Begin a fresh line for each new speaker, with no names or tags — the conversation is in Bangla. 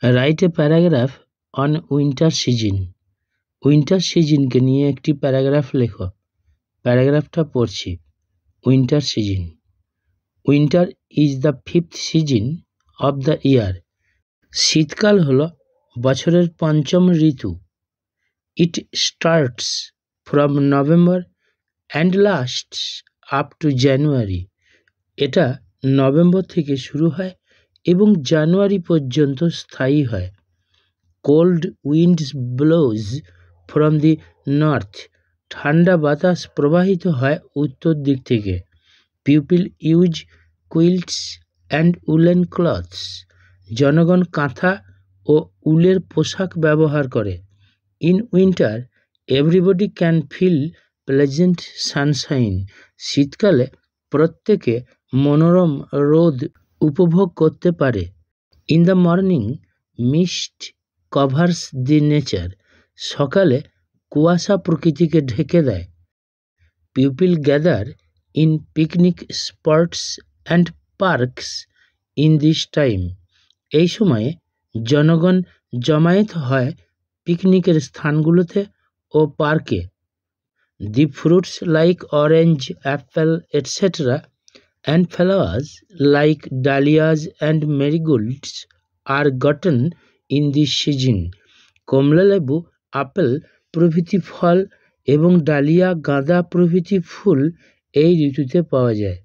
Right a paragraph on winter season. Winter সিজনকে নিয়ে একটি প্যারাগ্রাফ লেখো। প্যারাগ্রাফটা পড়ছি। Winter season. Winter is the fifth season of the year. শীতকাল হলো বছরের পঞ্চম ঋতু। It starts from November and lasts up to January. এটা নভেম্বর থেকে শুরু হয় এবং জানুয়ারি পর্যন্ত স্থায়ী হয়। Cold winds blows from the north. ঠান্ডা বাতাস প্রবাহিত হয় উত্তর দিক থেকে। People use quilts and woollen clothes. জনগণ কাঁথা ও উলের পোশাক ব্যবহার করে। In winter everybody can feel pleasant sunshine. শীতকালে প্রত্যেকে মনোরম রোদ উপভোগ করতে পারে। In the morning mist covers the nature. সকালে কুয়াশা প্রকৃতিকে ঢেকে দেয়। People gather in picnic spots and parks in this time. এই সময়ে জনগণ জমায়েত হয় পিকনিকের স্থানগুলোতে ও পার্কে। The fruits like orange, apple etcetera and flowers like dahlias and marigolds are gotten in this season. কমলালেবু, আপেল প্রভৃতি ফল এবং ডালিয়া, গাঁদা প্রভৃতি ফুল এই ঋতুতে পাওয়া যায়।